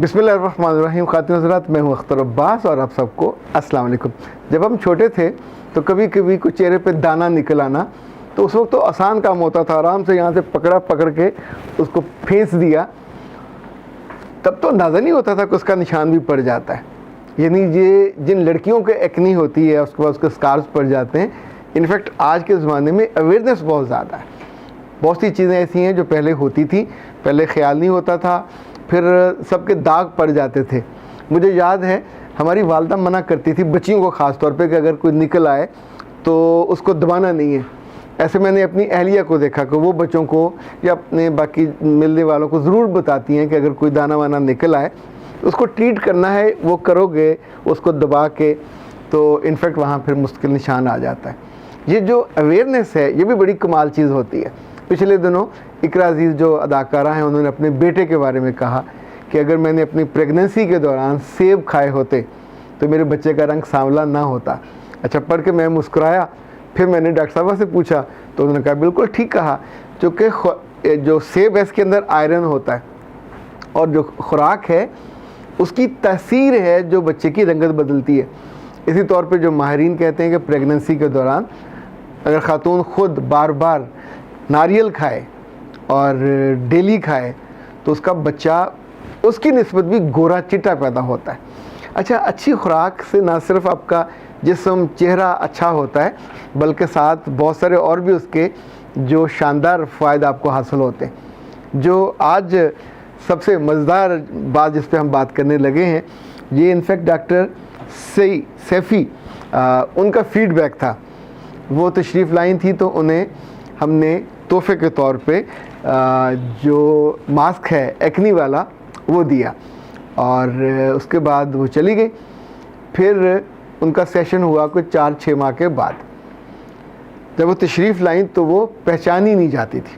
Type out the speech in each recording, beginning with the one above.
बिस्मिल्लाहिर्रहमानिर्रहीम। खातिन हज़रात, मैं हूँ अख्तर अब्बास और आप सबको अस्सलाम वालेकुम। जब हम छोटे थे तो कभी कभी कुछ चेहरे पे दाना निकल आना, तो उस वक्त तो आसान काम होता था, आराम से यहाँ से पकड़ के उसको फेंस दिया। तब तो अंदाज़ा नहीं होता था कि उसका निशान भी पड़ जाता है। यानी ये जिन लड़कियों के एक्नी होती है उसके बाद उसके स्कार्स पड़ जाते हैं। इनफैक्ट आज के ज़माने में अवेयरनेस बहुत ज़्यादा है। बहुत सी चीज़ें ऐसी हैं जो पहले होती थी, पहले ख्याल नहीं होता था, फिर सबके दाग पड़ जाते थे। मुझे याद है हमारी वालदा मना करती थी बच्चियों को ख़ास तौर पे कि अगर कोई निकल आए तो उसको दबाना नहीं है। ऐसे मैंने अपनी अहलिया को देखा कि वो बच्चों को या अपने बाकी मिलने वालों को ज़रूर बताती हैं कि अगर कोई दाना वाना निकल आए उसको ट्रीट करना है, वो करोगे उसको दबा के तो इनफैक्ट वहाँ फिर मुश्किल निशान आ जाता है। ये जो अवेयरनेस है ये भी बड़ी कमाल चीज़ होती है। पिछले दिनों इकरा अजीज़ जो अदाकारा हैं उन्होंने अपने बेटे के बारे में कहा कि अगर मैंने अपनी प्रेगनेंसी के दौरान सेब खाए होते तो मेरे बच्चे का रंग सांवला ना होता। अच्छा, पढ़ के मैं मुस्कुराया। फिर मैंने डॉक्टर साहब से पूछा तो उन्होंने कहा बिल्कुल ठीक कहा, क्योंकि जो सेब है इसके अंदर आयरन होता है और जो खुराक है उसकी तासीर है जो बच्चे की रंगत बदलती है। इसी तौर पे जो माहिरीन कहते हैं कि प्रेगनेंसी के दौरान अगर ख़ातून ख़ुद बार बार नारियल खाए और डेली खाए तो उसका बच्चा उसकी निस्बत भी गोरा चिट्टा पैदा होता है। अच्छा, अच्छी खुराक से ना सिर्फ आपका जिस्म चेहरा अच्छा होता है बल्कि साथ बहुत सारे और भी उसके जो शानदार फ़ायदे आपको हासिल होते हैं। जो आज सबसे मज़ेदार बात जिस पे हम बात करने लगे हैं, ये इनफैक्ट डॉक्टर सैफ़ी उनका फ़ीडबैक था। वो तशरीफ़ लाई थी तो उन्हें हमने तोहफे के तौर पे जो मास्क है एक्नी वाला वो दिया और उसके बाद वो चली गई। फिर उनका सेशन हुआ कुछ 4-6 माह के बाद। जब वो तशरीफ़ लाई तो वो पहचानी नहीं जाती थी,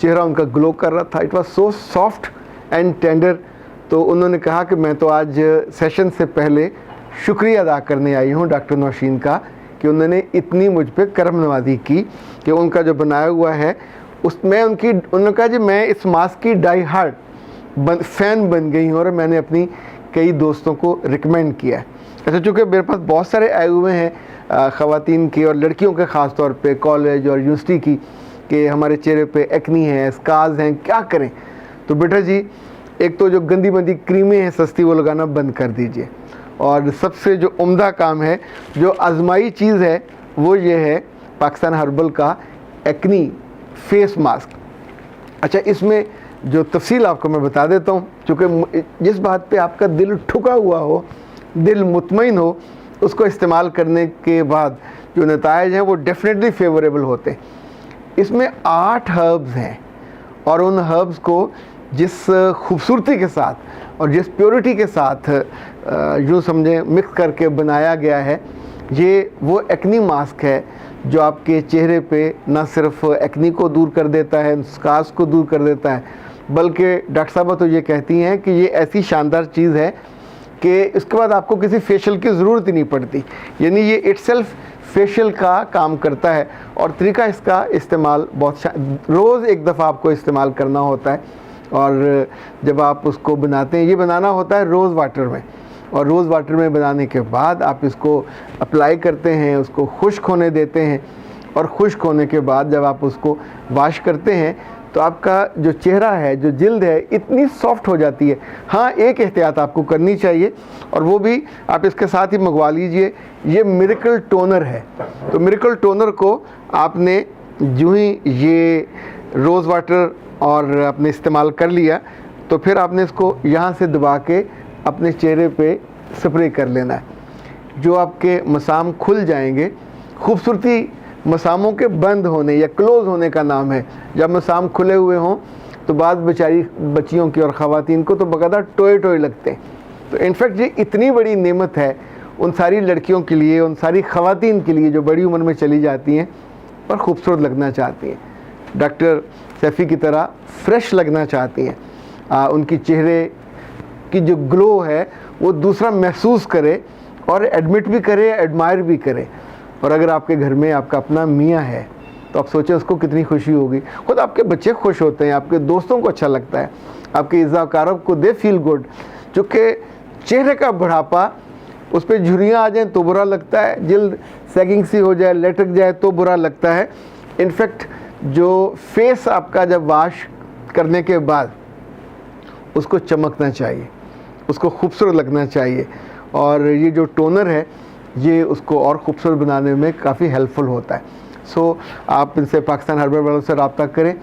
चेहरा उनका ग्लो कर रहा था। It was so soft and tender. तो उन्होंने कहा कि मैं तो आज सेशन से पहले शुक्रिया अदा करने आई हूँ डॉक्टर नौशीन का कि उन्होंने इतनी मुझ पे करम नवाज़ी की कि उनका जो बनाया हुआ है उसमें उन्होंने कहा जी मैं इस मास्क की डाई हार्ट फ़ैन बन गई हूँ और मैंने अपनी कई दोस्तों को रिकमेंड किया है। अच्छा, चूँकि मेरे पास बहुत सारे आए हुए हैं ख़वातीन के और लड़कियों के ख़ास तौर पे कॉलेज और यूनिवर्सिटी की कि हमारे चेहरे पे एक्नी है, स्कार्स हैं, क्या करें। तो बेटा जी, एक तो जो गंदी मंदी क्रीमें हैं सस्ती वो लगाना बंद कर दीजिए और सबसे जो उम्दा काम है, जो आजमाई चीज़ है, वो ये है पाकिस्तान हर्बल का एक्नी फेस मास्क। अच्छा, इसमें जो तफसील आपको मैं बता देता हूँ, क्योंकि जिस बात पे आपका दिल ठुका हुआ हो, दिल मुतमईन हो, उसको इस्तेमाल करने के बाद जो नताइज हैं वो डेफिनेटली फेवरेबल होते हैं। इसमें 8 हर्ब्स हैं और उन हर्ब्स को जिस खूबसूरती के साथ और जिस प्योरिटी के साथ यूँ समझें मिक्स करके बनाया गया है, ये वो एक्नी मास्क है जो आपके चेहरे पे ना सिर्फ एक्नी को दूर कर देता है, स्कार्स को दूर कर देता है, बल्कि डॉक्टर साहबा तो ये कहती हैं कि ये ऐसी शानदार चीज़ है कि इसके बाद आपको किसी फेशियल की ज़रूरत ही नहीं पड़ती। यानी ये इटसेल्फ फेशियल का काम करता है और तरीका इसका इस्तेमाल बहुत रोज़ एक दफ़ा आपको इस्तेमाल करना होता है और जब आप उसको बनाते हैं, ये बनाना होता है रोज़ वाटर में और रोज़ वाटर में बनाने के बाद आप इसको अप्लाई करते हैं, उसको खुश्क होने देते हैं और खुश्क होने के बाद जब आप उसको वॉश करते हैं तो आपका जो चेहरा है, जो जिल्द है, इतनी सॉफ्ट हो जाती है। हाँ, एक एहतियात आपको करनी चाहिए और वो भी आप इसके साथ ही मंगवा लीजिए, ये मिरेकल टोनर है। तो मिरेकल टोनर को आपने यूँ ही ये रोज़ वाटर और आपने इस्तेमाल कर लिया तो फिर आपने इसको यहाँ से दबा के अपने चेहरे पे स्प्रे कर लेना है। जो आपके मसाम खुल जाएंगे, खूबसूरती मसामों के बंद होने या क्लोज़ होने का नाम है। जब मसाम खुले हुए हों तो बाद बेचारी बच्चियों की और ख़वातीन को तो बकायदा टोए टोए लगते हैं। तो इनफैक्ट ये इतनी बड़ी नेमत है उन सारी लड़कियों के लिए, उन सारी ख़वातीन के लिए जो बड़ी उम्र में चली जाती हैं और ख़ूबसूरत लगना चाहती हैं, डॉक्टर सैफ़ी की तरह फ्रेश लगना चाहती हैं। उनकी चेहरे की जो ग्लो है वो दूसरा महसूस करे और एडमिट भी करे, एडमायर भी करे। और अगर आपके घर में आपका अपना मियाँ है तो आप सोचें उसको कितनी खुशी होगी। खुद आपके बच्चे खुश होते हैं, आपके दोस्तों को अच्छा लगता है। आपके इज़ाकारब को दे फील गुड। चूँकि चेहरे का बुढ़ापा, उस पर झुर्रियाँ आ जाएँ तो बुरा लगता है, जल्द सैगिंग सी हो जाए, लटक जाए तो बुरा लगता है। इनफैक्ट जो फेस आपका जब वॉश करने के बाद उसको चमकना चाहिए, उसको खूबसूरत लगना चाहिए, और ये जो टोनर है ये उसको और ख़ूबसूरत बनाने में काफ़ी हेल्पफुल होता है। सो आप इनसे पाकिस्तान हर्बल वालों से रब्ता करें,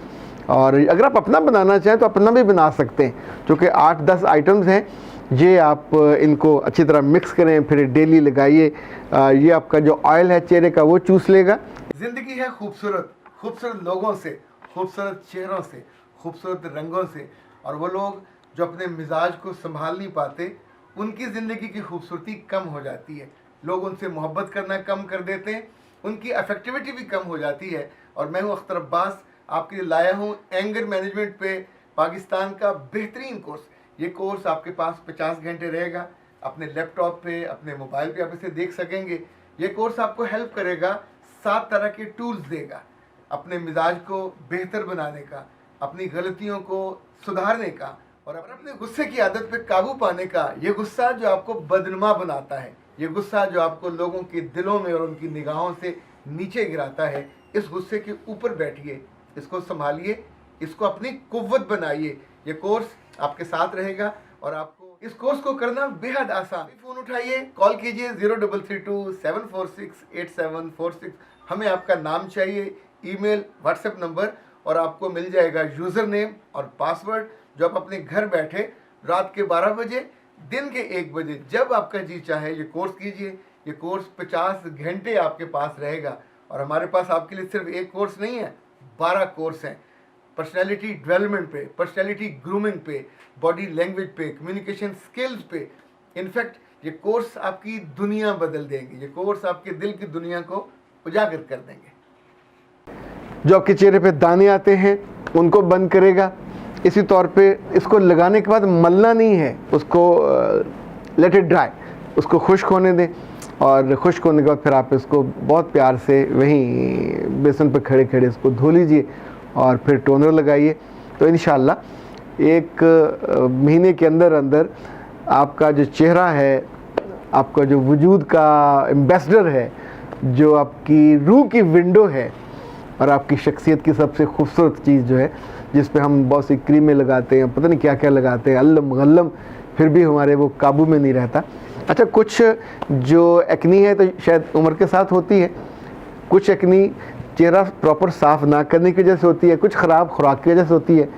और अगर आप अपना बनाना चाहें तो अपना भी बना सकते हैं, क्योंकि 8-10 आइटम्स हैं। ये आप इनको अच्छी तरह मिक्स करें, फिर डेली लगाइए। ये आपका जो ऑयल है चेहरे का वो चूस लेगा। ज़िंदगी है खूबसूरत, खूबसूरत लोगों से, खूबसूरत चेहरों से, खूबसूरत रंगों से, और वो लोग जो अपने मिजाज को संभाल नहीं पाते, उनकी ज़िंदगी की खूबसूरती कम हो जाती है। लोग उनसे मोहब्बत करना कम कर देते हैं, उनकी अफेक्टिविटी भी कम हो जाती है। और मैं हूँ अख्तर अब्बास, आपके लिए लाया हूँ एंगर मैनेजमेंट पे पाकिस्तान का बेहतरीन कोर्स। ये कोर्स आपके पास 50 घंटे रहेगा, अपने लैपटॉप पे, अपने मोबाइल पे आप इसे देख सकेंगे। ये कोर्स आपको हेल्प करेगा, 7 तरह के टूल्स देगा अपने मिजाज को बेहतर बनाने का, अपनी गलतियों को सुधारने का, और अपने गुस्से की आदत पे काबू पाने का। ये गुस्सा जो आपको बदनुमा बनाता है, ये गुस्सा जो आपको लोगों के दिलों में और उनकी निगाहों से नीचे गिराता है, इस गुस्से के ऊपर बैठिए, इसको संभालिए, इसको अपनी कुव्वत बनाइए। ये कोर्स आपके साथ रहेगा और आपको इस कोर्स को करना बेहद आसान। फ़ोन उठाइए, कॉल कीजिए 0327468746। हमें आपका नाम चाहिए, ईमेल, व्हाट्सएप नंबर, और आपको मिल जाएगा यूज़र नेम और पासवर्ड, जो आप अपने घर बैठे रात के 12 बजे, दिन के 1 बजे, जब आपका जी चाहे ये कोर्स कीजिए। ये कोर्स 50 घंटे आपके पास रहेगा, और हमारे पास आपके लिए सिर्फ एक कोर्स नहीं है, 12 कोर्स हैं। पर्सनैलिटी डेवलपमेंट पे, पर्सनैलिटी ग्रूमिंग पे, बॉडी लैंग्वेज पे, कम्युनिकेशन स्किल्स पे। इनफैक्ट ये कोर्स आपकी दुनिया बदल देंगे, ये कोर्स आपके दिल की दुनिया को उजागर कर देंगे। जो आपके चेहरे पे दाने आते हैं उनको बंद करेगा। इसी तौर पे इसको लगाने के बाद मलना नहीं है, उसको लेट इट ड्राई, उसको खुश्क होने दें, और खुश्क होने के बाद फिर आप इसको बहुत प्यार से वहीं बेसन पे खड़े खड़े इसको धो लीजिए, और फिर टोनर लगाइए। तो इंशाल्लाह 1 महीने के अंदर अंदर आपका जो चेहरा है, आपका जो वजूद का एम्बेसडर है, जो आपकी रूह की विंडो है, और आपकी शख्सियत की सबसे खूबसूरत चीज़ जो है, जिस पे हम बहुत सी क्रीमें लगाते हैं, पता नहीं क्या क्या लगाते हैं, अल्लम गल्लम, फिर भी हमारे वो काबू में नहीं रहता। अच्छा, कुछ जो एक्नी है तो शायद उम्र के साथ होती है, कुछ एक्नी चेहरा प्रॉपर साफ़ ना करने की वजह से होती है, कुछ ख़राब खुराक की वजह से होती है,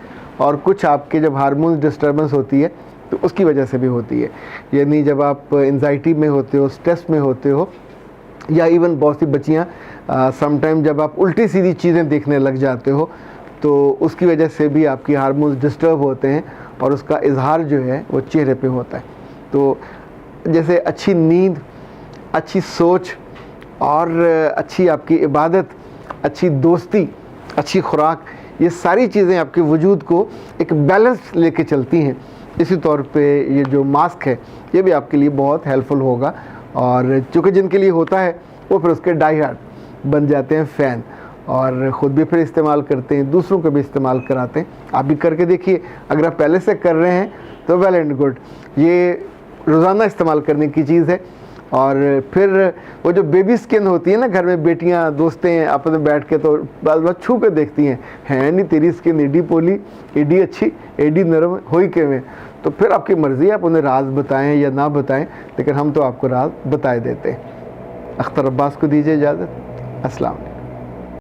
और कुछ आपके जब हार्मोन डिस्टर्बेंस होती है तो उसकी वजह से भी होती है। यानी जब आप एंजाइटी में होते हो, स्ट्रेस में होते हो, या इवन बहुत सी बच्चियाँ समटाइम जब आप उल्टी सीधी चीज़ें देखने लग जाते हो, तो उसकी वजह से भी आपकी हार्मोन्स डिस्टर्ब होते हैं, और उसका इजहार जो है वो चेहरे पे होता है। तो जैसे अच्छी नींद, अच्छी सोच, और अच्छी आपकी इबादत, अच्छी दोस्ती, अच्छी खुराक, ये सारी चीज़ें आपके वजूद को एक बैलेंस लेके चलती हैं। इसी तौर पे ये जो मास्क है ये भी आपके लिए बहुत हेल्पफुल होगा, और चूँकि जिनके लिए होता है वो फिर उसके डाई हार्ड बन जाते हैं फ़ैन, और ख़ुद भी फिर इस्तेमाल करते हैं, दूसरों को भी इस्तेमाल कराते हैं। आप भी करके देखिए, अगर आप पहले से कर रहे हैं तो वेल एंड गुड। ये रोज़ाना इस्तेमाल करने की चीज़ है। और फिर वो जो बेबी स्किन होती है ना, घर में बेटियां दोस्तें आपस में बैठ के तो बार छू के देखती हैं, है नहीं तेरी स्किन एडी पोली, एडी अच्छी, एडी नरम होई के में। तो फिर आपकी मर्ज़ी, आप उन्हें राज बताएं या ना बताएं, लेकिन हम तो आपको राज बताए देते हैं। अख्तर अब्बास को दीजिए इजाज़त। अस्सलाम वालेकुम।